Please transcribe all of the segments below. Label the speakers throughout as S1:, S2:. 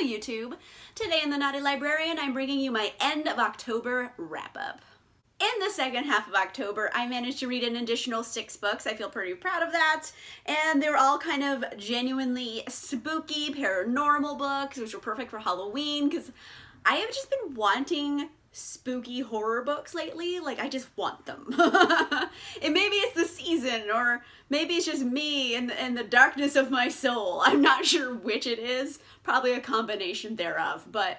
S1: YouTube. Today in the Naughty Librarian, I'm bringing you my end of October wrap-up. In the second half of October, I managed to read an additional 6 books. I feel pretty proud of that. And they were all kind of genuinely spooky, paranormal books, which were perfect for Halloween, because I have just been wanting spooky horror books lately. Like, I just want them. And maybe it's the season, or maybe it's just me and the darkness of my soul. I'm not sure which it is. Probably a combination thereof, but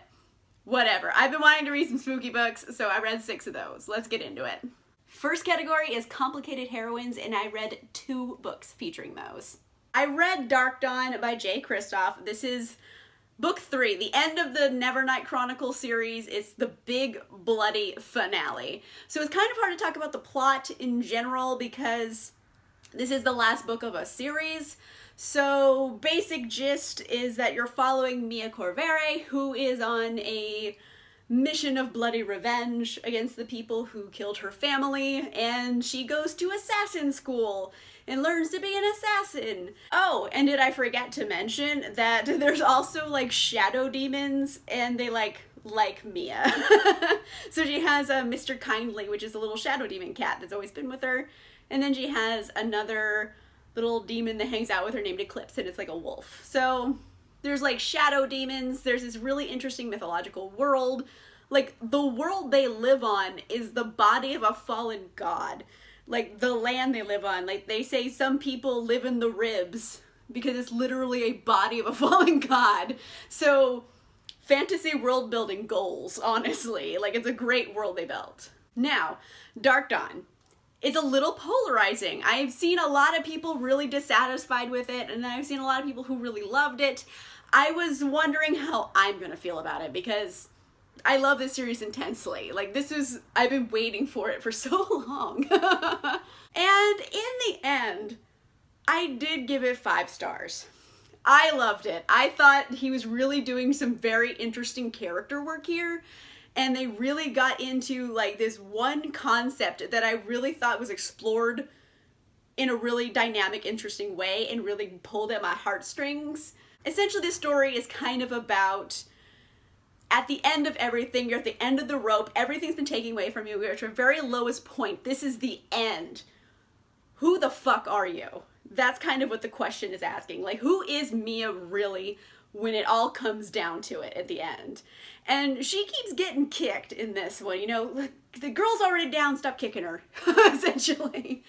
S1: whatever. I've been wanting to read some spooky books, so I read 6 of those. Let's get into it. First category is complicated heroines, and I read 2 books featuring those. I read Darkdawn by Jay Kristoff. This is book 3, the end of the Nevernight Chronicle series. It's the big bloody finale. So it's kind of hard to talk about the plot in general because this is the last book of a series. So basic gist is that you're following Mia Corvere, who is on a mission of bloody revenge against the people who killed her family, and she goes to assassin school and learns to be an assassin. Oh, and did I forget to mention that there's also like shadow demons, and they like Mia. So she has a Mr. Kindly, which is a little shadow demon cat that's always been with her, and then she has another little demon that hangs out with her named Eclipse, and it's like a wolf. So there's like shadow demons. There's this really interesting mythological world. Like, the world they live on is the body of a fallen god. Like, the land they live on. Like, they say some people live in the ribs because it's literally a body of a fallen god. So fantasy world building goals, honestly. Like, it's a great world they built. Now, Darkdawn. It's a little polarizing. I've seen a lot of people really dissatisfied with it, and then I've seen a lot of people who really loved it. I was wondering how I'm gonna feel about it because I love this series intensely. Like, I've been waiting for it for so long. And in the end, I did give it 5 stars. I loved it. I thought he was really doing some very interesting character work here. And they really got into like this one concept that I really thought was explored in a really dynamic, interesting way and really pulled at my heartstrings. Essentially, this story is kind of about, at the end of everything, you're at the end of the rope, everything's been taken away from you, you're at your very lowest point, this is the end. Who the fuck are you? That's kind of what the question is asking. Like, who is Mia really when it all comes down to it at the end? And she keeps getting kicked in this one, you know, the girl's already down, stop kicking her, essentially.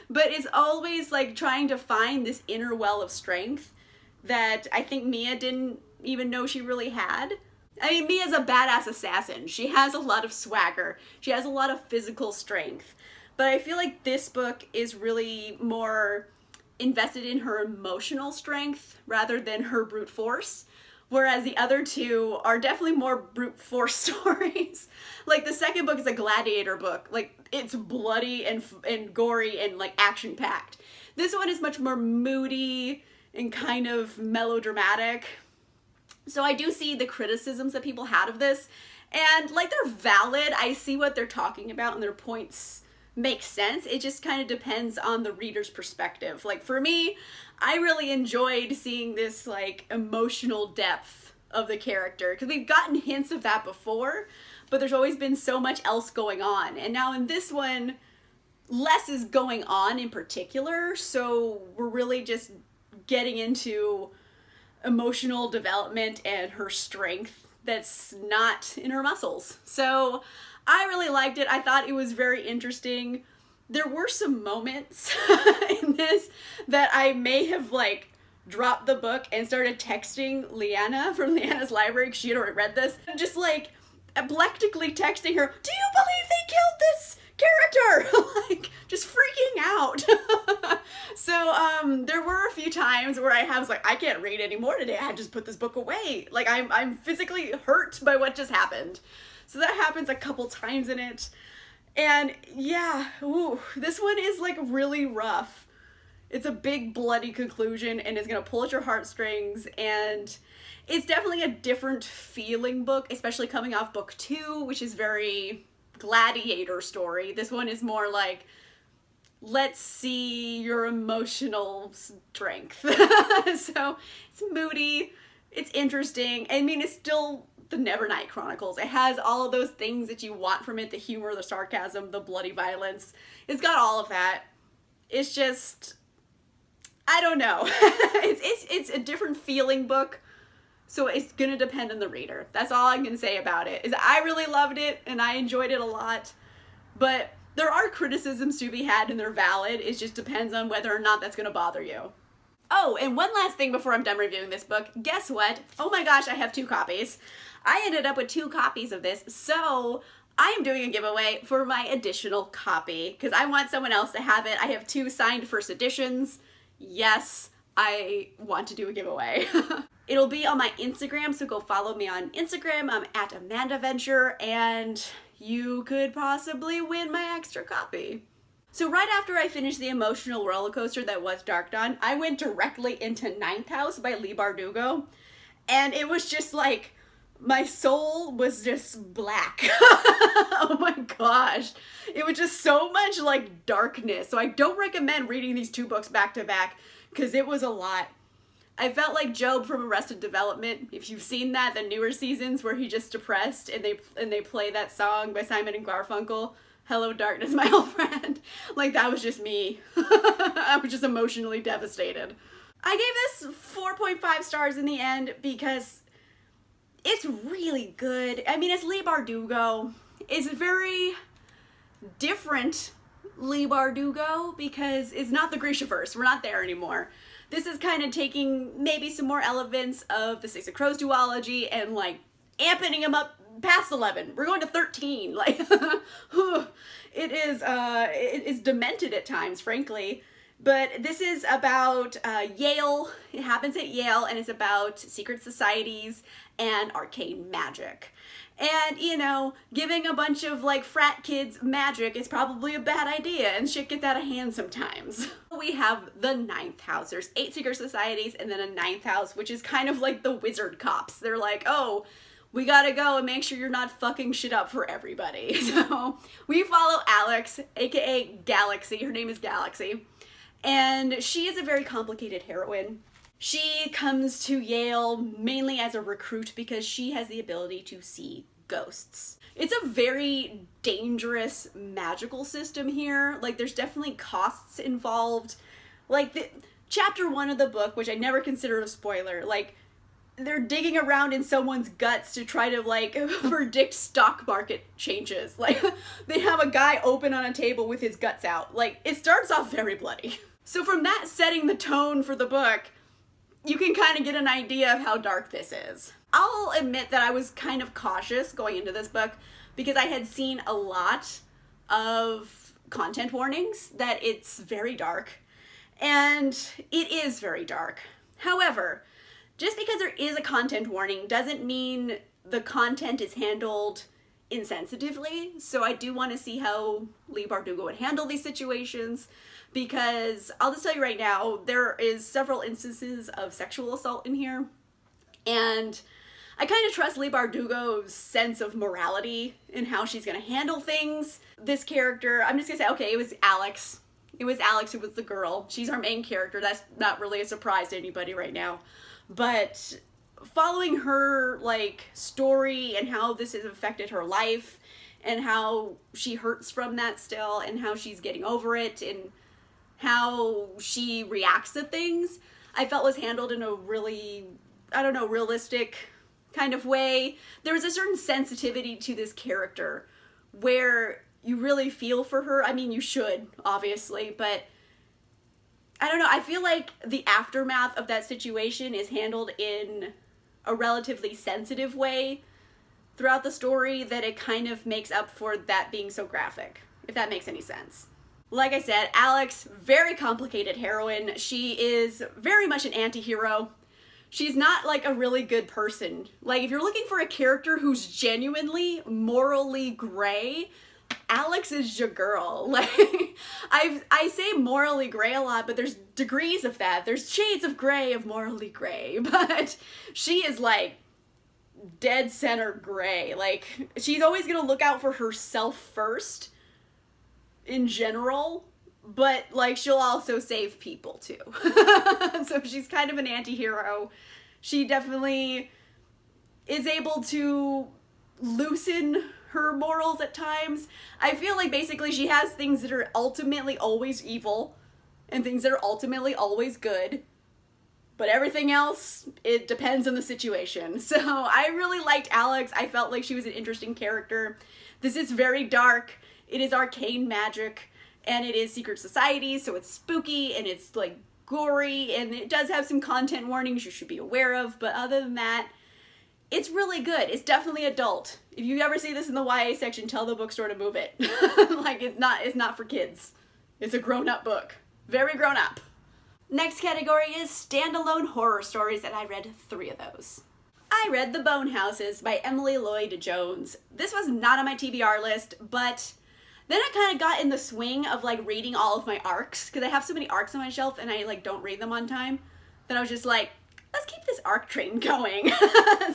S1: But it's always like trying to find this inner well of strength that I think Mia didn't even know she really had. I mean, Mia's a badass assassin. She has a lot of swagger. She has a lot of physical strength. But I feel like this book is really more invested in her emotional strength rather than her brute force. Whereas the other 2 are definitely more brute force stories. Like, the second book is a gladiator book. Like, it's bloody and gory and like action packed. This one is much more moody and kind of melodramatic. So I do see the criticisms that people had of this, and like, they're valid. I see what they're talking about and their points make sense. It just kind of depends on the reader's perspective. Like, for me, I really enjoyed seeing this like emotional depth of the character, because we've gotten hints of that before, but there's always been so much else going on. And now in this one, less is going on in particular, so we're really just getting into emotional development and her strength that's not in her muscles. So I really liked it. I thought it was very interesting. There were some moments in this that I may have like dropped the book and started texting Leanna from Leanna's library, because she had already read this. Just like epileptically texting her, do you believe they killed this character? Like, just freaking out. So there were a few times where I was like, I can't read anymore today. I had to just put this book away. Like, I'm physically hurt by what just happened. So that happens a couple times in it. And yeah, ooh, this one is like really rough. It's a big bloody conclusion and it's gonna pull at your heartstrings, and it's definitely a different feeling book, especially coming off book 2, which is very gladiator story. This one is more like, let's see your emotional strength. So it's moody, It's interesting. I mean, it's still the Nevernight Chronicles. It has all of those things that you want from it, the humor, the sarcasm, the bloody violence. It's got all of that. It's just, I don't know. it's a different feeling book, so it's gonna depend on the reader. That's all I'm gonna say about it, is I really loved it, and I enjoyed it a lot, but there are criticisms to be had, and they're valid. It just depends on whether or not that's gonna bother you. Oh, and one last thing before I'm done reviewing this book. Guess what? Oh my gosh, I have 2 copies. I ended up with 2 copies of this, so I am doing a giveaway for my additional copy because I want someone else to have it. I have 2 signed first editions. Yes, I want to do a giveaway. It'll be on my Instagram, so go follow me on Instagram. I'm at AmandaVenture, and you could possibly win my extra copy. So right after I finished the emotional roller coaster that was Darkdawn, I went directly into Ninth House by Leigh Bardugo, and it was just like, my soul was just black. Oh my gosh. It was just so much like darkness. So I don't recommend reading these 2 books back to back because it was a lot. I felt like Job from Arrested Development. If you've seen that, the newer seasons where he's just depressed and they play that song by Simon and Garfunkel, Hello Darkness, My Old Friend. Like, that was just me. I was just emotionally devastated. I gave this 4.5 stars in the end because it's really good. I mean, it's Leigh Bardugo. It's very different Leigh Bardugo because it's not the Grishaverse. We're not there anymore. This is kind of taking maybe some more elements of the Six of Crows duology and like amping them up past 11. We're going to 13. Like, it is demented at times, frankly. But this is about Yale. It happens at Yale, and it's about secret societies and arcane magic. And, you know, giving a bunch of, like, frat kids magic is probably a bad idea, and shit gets out of hand sometimes. We have the Ninth House. There's 8 secret societies, and then a Ninth House, which is kind of like the wizard cops. They're like, oh, we gotta go and make sure you're not fucking shit up for everybody. So, we follow Alex, aka Galaxy. Her name is Galaxy. And she is a very complicated heroine. She comes to Yale mainly as a recruit because she has the ability to see ghosts. It's a very dangerous magical system here. Like, there's definitely costs involved. Like, chapter 1 of the book, which I never consider a spoiler, like, they're digging around in someone's guts to try to, like, predict stock market changes. Like, they have a guy open on a table with his guts out. Like, it starts off very bloody. So from that setting the tone for the book, you can kind of get an idea of how dark this is. I'll admit that I was kind of cautious going into this book because I had seen a lot of content warnings that it's very dark, and it is very dark. However, just because there is a content warning doesn't mean the content is handled insensitively. So I do want to see how Leigh Bardugo would handle these situations, because I'll just tell you right now, there is several instances of sexual assault in here, and I kind of trust Leigh Bardugo's sense of morality in how she's going to handle things. This character, I'm just going to say, okay, it was Alex. It was Alex who was the girl. She's our main character. That's not really a surprise to anybody right now. But following her, like, story and how this has affected her life and how she hurts from that still and how she's getting over it and how she reacts to things, I felt was handled in a really, I don't know, realistic kind of way. There was a certain sensitivity to this character where you really feel for her. I mean, you should, obviously, but I don't know, I feel like the aftermath of that situation is handled in a relatively sensitive way throughout the story that it kind of makes up for that being so graphic, if that makes any sense. Like I said, Alex, very complicated heroine. She is very much an anti-hero. She's not like a really good person. Like, if you're looking for a character who's genuinely morally gray, Alex is your girl. Like, I say morally gray a lot, but there's degrees of that. There's shades of gray of morally gray, but she is like dead center gray. Like, she's always gonna look out for herself first in general, but like she'll also save people too. So she's kind of an anti-hero. She definitely is able to loosen her morals at times. I feel like basically she has things that are ultimately always evil and things that are ultimately always good. But everything else, it depends on the situation. So I really liked Alex. I felt like she was an interesting character. This is very dark. It is arcane magic, and it is secret society, so it's spooky, and it's like gory, and it does have some content warnings you should be aware of, but other than that, it's really good. It's definitely adult. If you ever see this in the YA section, tell the bookstore to move it. Like, it's not for kids. It's a grown-up book. Very grown-up. Next category is standalone horror stories, and I read 3 of those. I read The Bone Houses by Emily Lloyd Jones. This was not on my TBR list, but then I kind of got in the swing of like reading all of my arcs, because I have so many arcs on my shelf and I like don't read them on time. Then I was just like, let's keep this arc train going.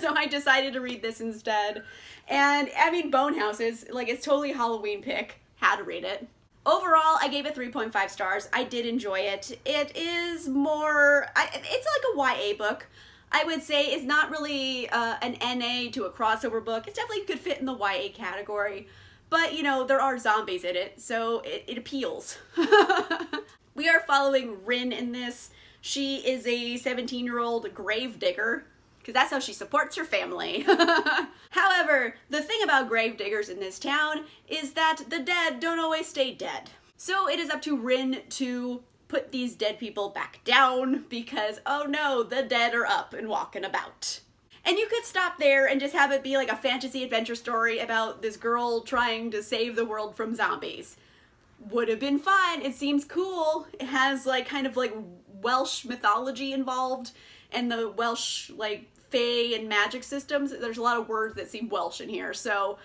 S1: So I decided to read this instead. And I mean, Bone Houses, like, it's totally a Halloween pick. Had to read it. Overall, I gave it 3.5 stars. I did enjoy it. It is more, it's like a YA book. I would say it's not really an NA to a crossover book. It definitely could fit in the YA category. But, you know, there are zombies in it, so it appeals. We are following Rin in this. She is a 17-year-old grave digger, because that's how she supports her family. However, the thing about grave diggers in this town is that the dead don't always stay dead. So it is up to Rin to put these dead people back down because, oh no, the dead are up and walking about. And you could stop there and just have it be like a fantasy adventure story about this girl trying to save the world from zombies. Would have been fun. It seems cool. It has like kind of like Welsh mythology involved and the Welsh like fae and magic systems. There's a lot of words that seem Welsh in here, so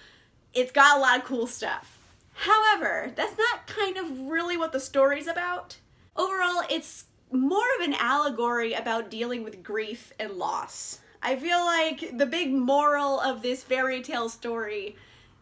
S1: it's got a lot of cool stuff. However, that's not kind of really what the story's about. Overall, it's more of an allegory about dealing with grief and loss. I feel like the big moral of this fairy tale story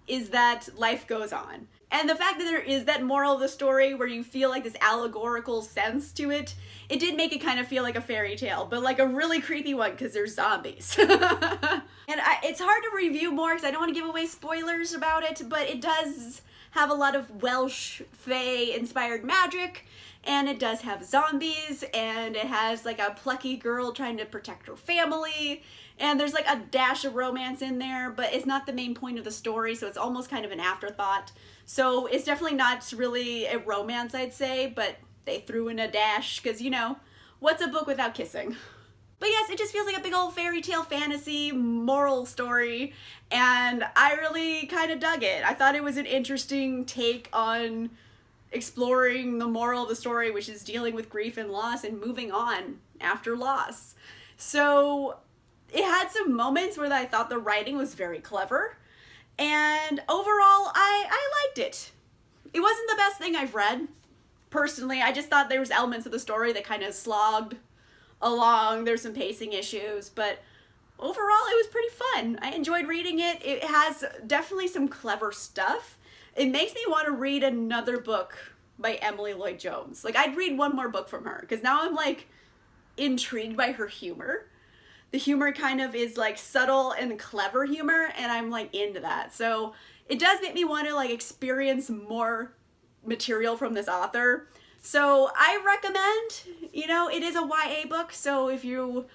S1: is that life goes on. And the fact that there is that moral of the story where you feel like this allegorical sense to it, it did make it kind of feel like a fairy tale, but like a really creepy one because there's zombies. And it's hard to review more because I don't want to give away spoilers about it, but it does have a lot of Welsh fae inspired magic, and it does have zombies, and it has like a plucky girl trying to protect her family, and there's like a dash of romance in there, but it's not the main point of the story, so it's almost kind of an afterthought. So it's definitely not really a romance, I'd say, but they threw in a dash, because, you know, what's a book without kissing? But yes, it just feels like a big old fairy tale fantasy moral story, and I really kind of dug it. I thought it was an interesting take on exploring the moral of the story, which is dealing with grief and loss and moving on after loss. So it had some moments where I thought the writing was very clever, and overall I liked it. It wasn't the best thing I've read. Personally, I just thought there was elements of the story that kind of slogged along. There's some pacing issues, but overall it was pretty fun. I enjoyed reading it. It has definitely some clever stuff. It makes me want to read another book by Emily Lloyd Jones. Like, I'd read one more book from her, because now I'm like intrigued by her humor. The humor kind of is like subtle and clever humor, and I'm like into that. So it does make me want to like experience more material from this author. So I recommend, you know, it is a YA book, so if you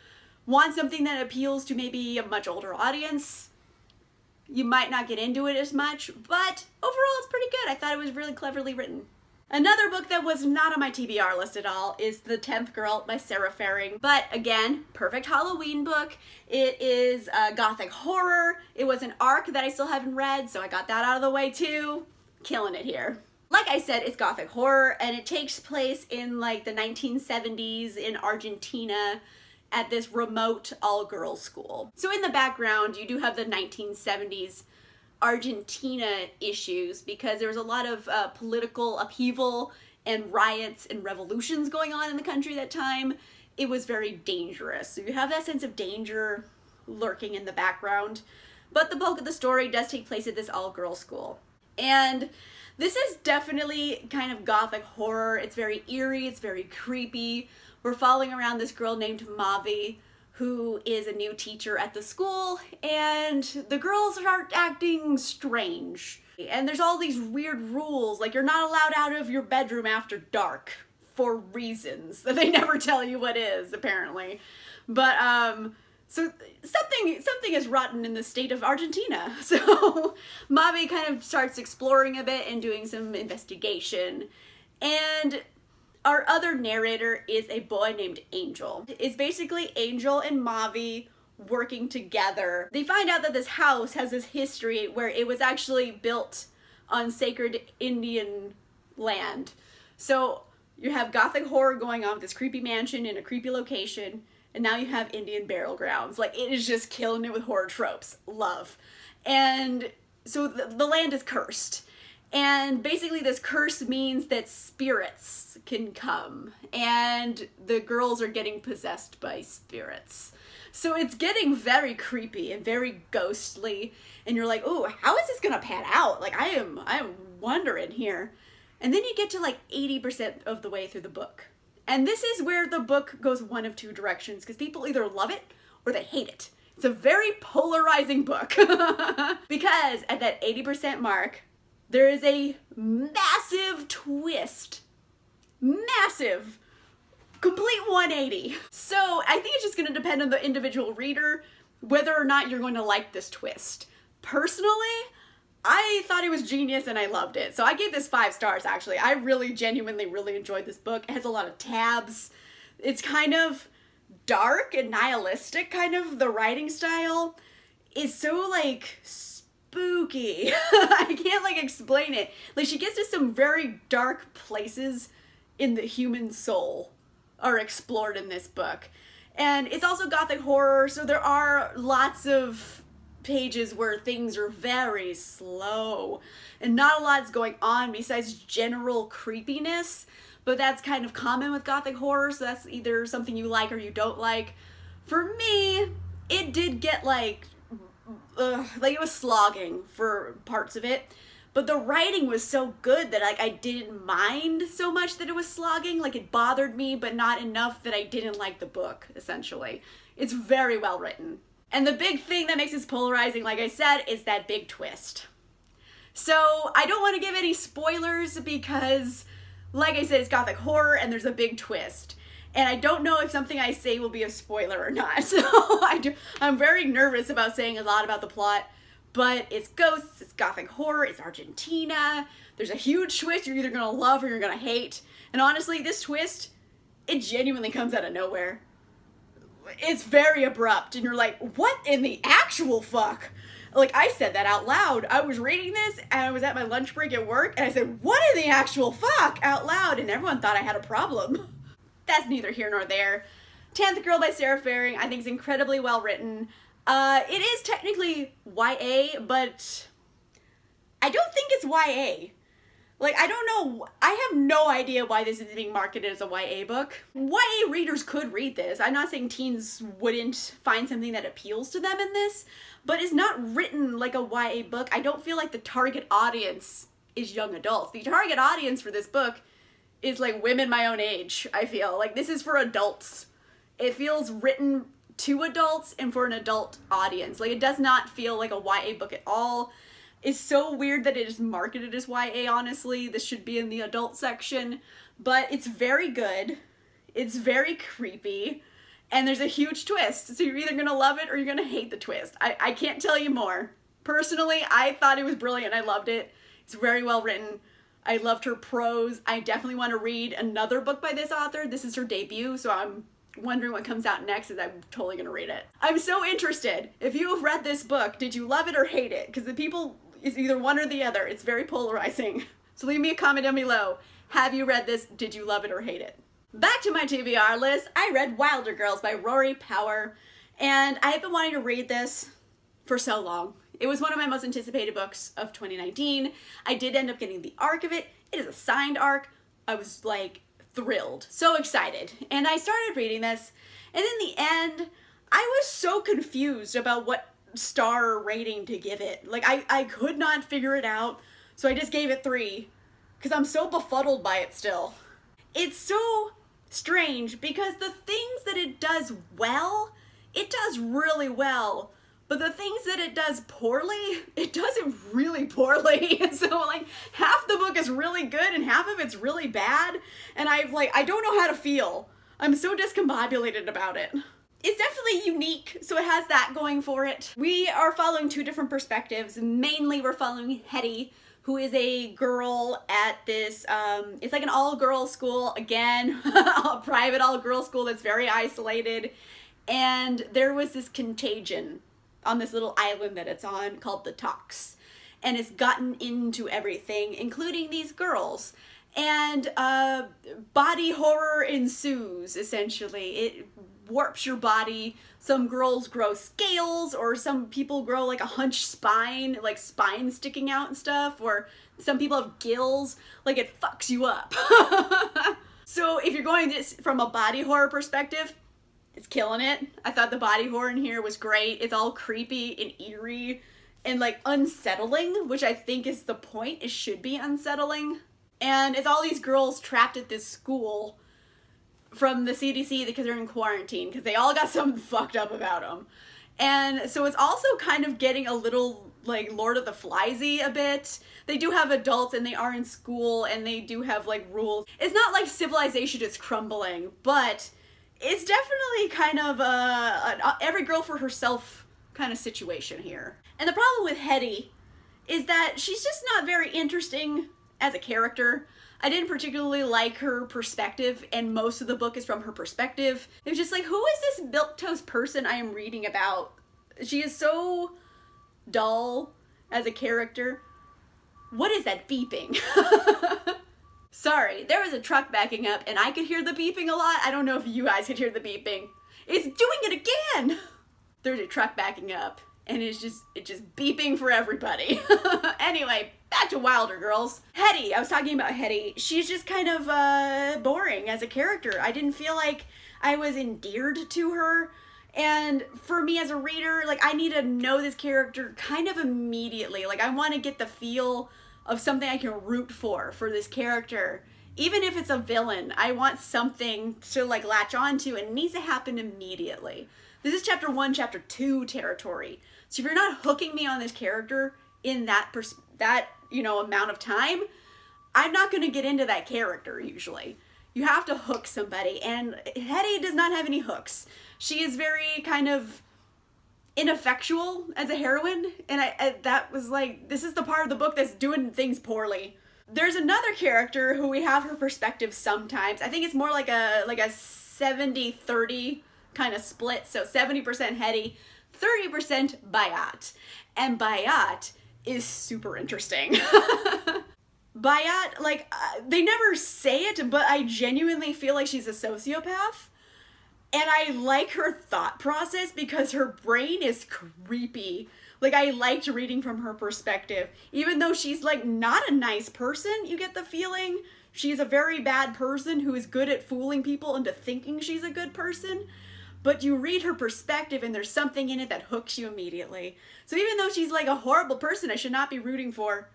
S1: want something that appeals to maybe a much older audience, you might not get into it as much, but overall it's pretty good. I thought it was really cleverly written. Another book that was not on my TBR list at all is The 10th Girl by Sara Faring. But again, perfect Halloween book. It is gothic horror. It was an arc that I still haven't read, so I got that out of the way too. Killing it here. Like I said, it's gothic horror, and it takes place in like the 1970s in Argentina at this remote all-girls school. So in the background, you do have the 1970s Argentina issues, because there was a lot of political upheaval and riots and revolutions going on in the country at that time. It was very dangerous. So you have that sense of danger lurking in the background. But the bulk of the story does take place at this all-girls school. And this is definitely kind of gothic horror. It's very eerie, it's very creepy. We're following around this girl named Mavi, who is a new teacher at the school, and the girls are acting strange. And there's all these weird rules, like you're not allowed out of your bedroom after dark for reasons that they never tell you what is, apparently. But so something is rotten in the state of Argentina. So Mavi kind of starts exploring a bit and doing some investigation. And our other narrator is a boy named Angel. It's basically Angel and Mavi working together. They find out that this house has this history where it was actually built on sacred Indian land. So you have gothic horror going on with this creepy mansion in a creepy location, and now you have Indian burial grounds. Like, it is just killing it with horror tropes. Love. And so the land is cursed. And basically this curse means that spirits can come, and the girls are getting possessed by spirits. So it's getting very creepy and very ghostly, and you're like, oh, how is this gonna pan out? Like, I'm wondering here. And then you get to like 80% of the way through the book. And this is where the book goes one of two directions, because people either love it or they hate it. It's a very polarizing book. Because at that 80% mark, there is a massive twist. Massive. Complete 180. So I think it's just going to depend on the individual reader whether or not you're going to like this twist. Personally, I thought it was genius and I loved it. So I gave this 5 stars, actually. I really genuinely really enjoyed this book. It has a lot of tabs. It's kind of dark and nihilistic, kind of. The writing style is so like spooky. I can't like explain it. Like, she gets to some very dark places in the human soul are explored in this book. And it's also gothic horror, so there are lots of pages where things are very slow and not a lot's going on besides general creepiness, but that's kind of common with gothic horror, so that's either something you like or you don't like. For me, it did get like it was slogging for parts of it, but the writing was so good that like I didn't mind so much that it was slogging. Like, it bothered me, but not enough that I didn't like the book, essentially. It's very well written. And the big thing that makes this polarizing, like I said, is that big twist. So I don't want to give any spoilers because, like I said, it's gothic horror and there's a big twist. And I don't know if something I say will be a spoiler or not. So I'm very nervous about saying a lot about the plot. But it's ghosts, it's gothic horror, it's Argentina. There's a huge twist you're either going to love or you're going to hate. And honestly, this twist, it genuinely comes out of nowhere. It's very abrupt, and you're like, what in the actual fuck? Like, I said that out loud. I was reading this, and I was at my lunch break at work, and I said, what in the actual fuck? Out loud, and everyone thought I had a problem. That's neither here nor there. 10th Girl by Sara Faring, I think is incredibly well written. It is technically YA, but I don't think it's YA. Like, I don't know. I have no idea why this is being marketed as a YA book. YA readers could read this. I'm not saying teens wouldn't find something that appeals to them in this, but it's not written like a YA book. I don't feel like the target audience is young adults. The target audience for this book is like women my own age, I feel. Like, this is for adults. It feels written to adults and for an adult audience. Like, it does not feel like a YA book at all. It's so weird that it is marketed as YA, honestly. This should be in the adult section. But it's very good. It's very creepy. And there's a huge twist. So you're either going to love it or you're going to hate the twist. I can't tell you more. Personally, I thought it was brilliant. I loved it. It's very well written. I loved her prose. I definitely want to read another book by this author. This is her debut, so I'm wondering what comes out next, and I'm totally going to read it. I'm so interested. If you have read this book, did you love it or hate it? Because the people... it's either one or the other. It's very polarizing. So leave me a comment down below. Have you read this? Did you love it or hate it? Back to my TBR list. I read Wilder Girls by Rory Power, and I have been wanting to read this for so long. It was one of my most anticipated books of 2019. I did end up getting the arc of it. It is a signed arc. I was like thrilled, so excited. And I started reading this, and in the end, I was so confused about what star rating to give it. Like, I could not figure it out, so I just gave it 3 because I'm so befuddled by it still. It's so strange because the things that it does well it does really well. But the things that it does poorly, it does it really poorly. So like half the book is really good and half of it's really bad. And I don't know how to feel. I'm so discombobulated about it. It's definitely unique, so it has that going for it. We are following two different perspectives. Mainly we're following Hetty, who is a girl at this, it's like an all-girls school, again, a private all-girls school that's very isolated. And there was this contagion on this little island that it's on called the Tox. And it's gotten into everything, including these girls. And body horror ensues, essentially. It warps your body. Some girls grow scales, or some people grow like a hunched spine, like spine sticking out and stuff, or some people have gills. Like, it fucks you up. So if you're going this from a body horror perspective, it's killing it. I thought the body horror in here was great. It's all creepy and eerie and like unsettling, which I think is the point. It should be unsettling. And it's all these girls trapped at this school from the CDC because they're in quarantine because they all got something fucked up about them. And so it's also kind of getting a little like Lord of the Fliesy a bit. They do have adults and they are in school and they do have like rules. It's not like civilization is crumbling, but it's definitely kind of a every girl for herself kind of situation here. And the problem with Hetty is that she's just not very interesting as a character. I didn't particularly like her perspective, and most of the book is from her perspective. It was just like, who is this milquetoast person I am reading about? She is so dull as a character. What is that beeping? Sorry, there was a truck backing up and I could hear the beeping a lot. I don't know if you guys could hear the beeping. It's doing it again! There's a truck backing up and it's just beeping for everybody. Anyway, back to Wilder Girls. Hetty, I was talking about Hetty. She's just kind of boring as a character. I didn't feel like I was endeared to her. And for me as a reader, like, I need to know this character kind of immediately. Like, I want to get the feel of something I can root for this character. Even if it's a villain, I want something to like latch onto, and it needs to happen immediately. This is chapter 1, chapter 2 territory. So if you're not hooking me on this character in that amount of time, I'm not going to get into that character usually. You have to hook somebody, and Hetty does not have any hooks. She is very kind of ineffectual as a heroine, and that was like, this is the part of the book that's doing things poorly. There's another character who we have her perspective sometimes. I think it's more like a 70-30 kind of split. So 70% Hetty, 30% Bayat. And Bayat is super interesting. Bayat, like, they never say it, but I genuinely feel like she's a sociopath. And I like her thought process because her brain is creepy. Like, I liked reading from her perspective. Even though she's, like, not a nice person, you get the feeling. She's a very bad person who is good at fooling people into thinking she's a good person. But you read her perspective and there's something in it that hooks you immediately. So even though she's, like, a horrible person I should not be rooting for,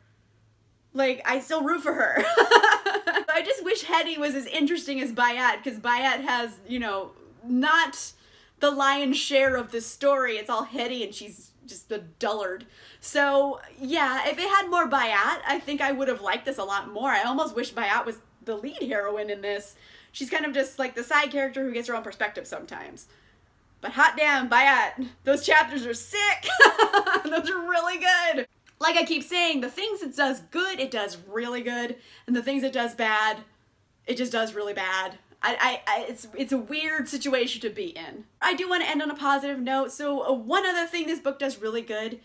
S1: like, I still root for her. I just wish Hetty was as interesting as Bayat, because Bayat has, you know, not the lion's share of this story. It's all Hetty and she's just a dullard. So yeah, if it had more Bayat, I think I would have liked this a lot more. I almost wish Bayat was the lead heroine in this. She's kind of just like the side character who gets her own perspective sometimes. But hot damn, Bayat, those chapters are sick. Those are really good. Like I keep saying, the things it does good, it does really good. And the things it does bad, it just does really bad. It's a weird situation to be in. I do want to end on a positive note. So one other thing this book does really good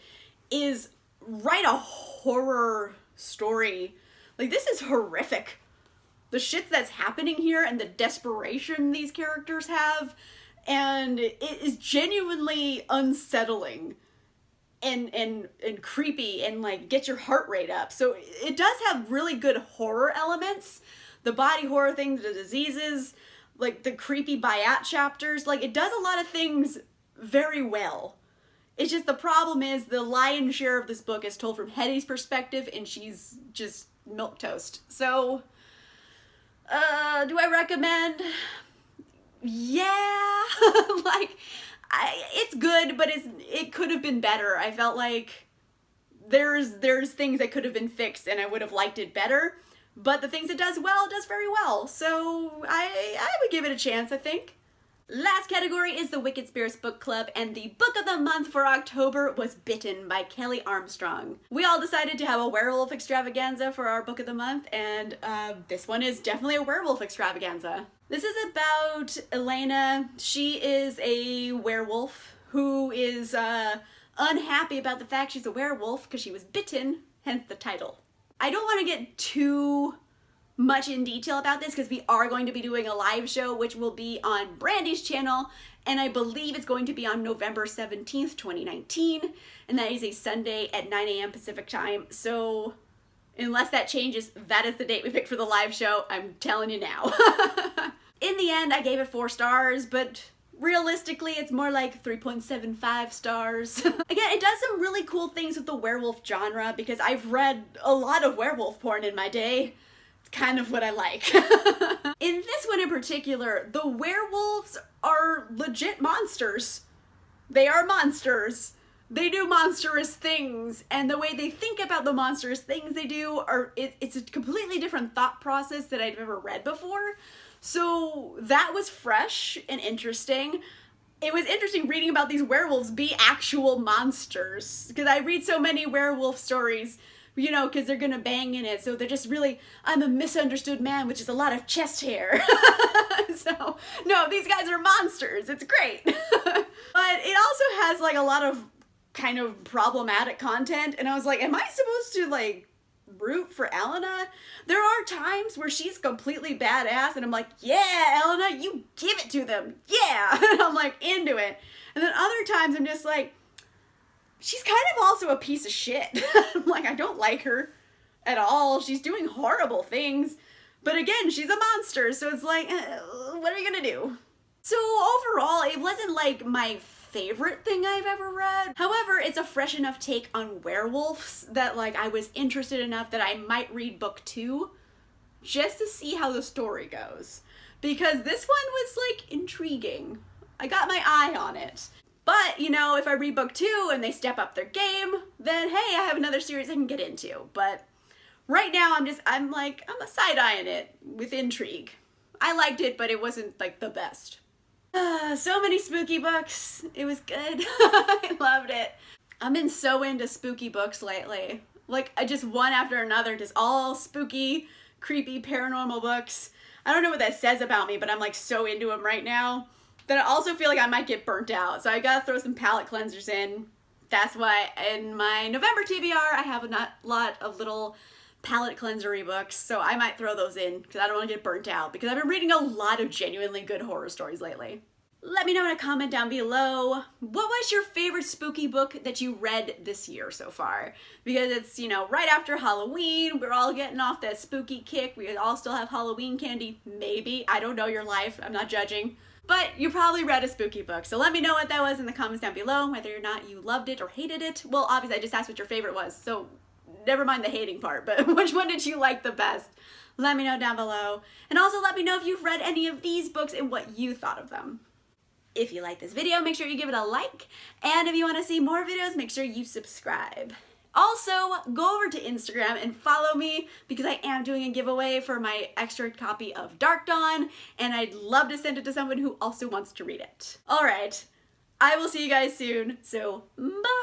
S1: is write a horror story. Like, this is horrific. The shit that's happening here and the desperation these characters have, and it is genuinely unsettling and creepy and like get your heart rate up. So it does have really good horror elements. The body horror thing, the diseases, like the creepy Bayat chapters, like it does a lot of things very well. It's just the problem is the lion's share of this book is told from Hetty's perspective and she's just milquetoast. So, do I recommend? Yeah. Like, it's good, but it could have been better. I felt like there's things that could have been fixed and I would have liked it better, but the things it does well, it does very well. So I would give it a chance, I think. Last category is the Wicked Spirits Book Club, and the book of the month for October was Bitten by Kelley Armstrong. We all decided to have a werewolf extravaganza for our book of the month, and this one is definitely a werewolf extravaganza. This is about Elena. She is a werewolf who is unhappy about the fact she's a werewolf because she was bitten, hence the title. I don't want to get too much in detail about this because we are going to be doing a live show which will be on Brandy's channel, and I believe it's going to be on November 17th, 2019, and that is a Sunday at 9 a.m. Pacific time. So unless that changes, that is the date we picked for the live show. I'm telling you now. In the end, I gave it 4 stars, but realistically, it's more like 3.75 stars. Again, it does some really cool things with the werewolf genre because I've read a lot of werewolf porn in my day. It's kind of what I like. In this one in particular, the werewolves are legit monsters. They are monsters. They do monstrous things, and the way they think about the monstrous things they do it's a completely different thought process that I've ever read before. So that was fresh and interesting. It was interesting reading about these werewolves be actual monsters, because I read so many werewolf stories, you know, because they're gonna bang in it, so they're just really, I'm a misunderstood man, which is a lot of chest hair. So, no, these guys are monsters. It's great. But it also has like a lot of kind of problematic content, and I was like, am I supposed to like root for Elena? There are times where she's completely badass and I'm like, yeah, Elena, you give it to them, yeah. And I'm like into it. And then other times I'm just like, she's kind of also a piece of shit. I'm like, I don't like her at all. She's doing horrible things, but again, she's a monster, so it's like, what are you gonna do? So overall, it wasn't like my favorite thing I've ever read. However, it's a fresh enough take on werewolves that like I was interested enough that I might read book 2 just to see how the story goes. Because this one was like intriguing. I got my eye on it. But, you know, if I read book 2 and they step up their game, then hey, I have another series I can get into. But right now I'm a side-eyeing it with intrigue. I liked it, but it wasn't like the best. So many spooky books. It was good. I loved it. I've been so into spooky books lately. Like, I just one after another, just all spooky, creepy, paranormal books. I don't know what that says about me, but I'm like so into them right now that I also feel like I might get burnt out. So I gotta throw some palette cleansers in. That's why in my November TBR, I have a lot of little palette cleansery books, so I might throw those in because I don't want to get burnt out, because I've been reading a lot of genuinely good horror stories lately. Let me know in a comment down below, what was your favorite spooky book that you read this year so far? Because it's, you know, right after Halloween, we're all getting off that spooky kick. We all still have Halloween candy, maybe. I don't know your life, I'm not judging. But you probably read a spooky book, so let me know what that was in the comments down below, whether or not you loved it or hated it. Well, obviously I just asked what your favorite was, so never mind the hating part, but which one did you like the best? Let me know down below. And also let me know if you've read any of these books and what you thought of them. If you like this video, make sure you give it a like. And if you want to see more videos, make sure you subscribe. Also, go over to Instagram and follow me because I am doing a giveaway for my extra copy of Darkdawn, and I'd love to send it to someone who also wants to read it. All right, I will see you guys soon, so bye!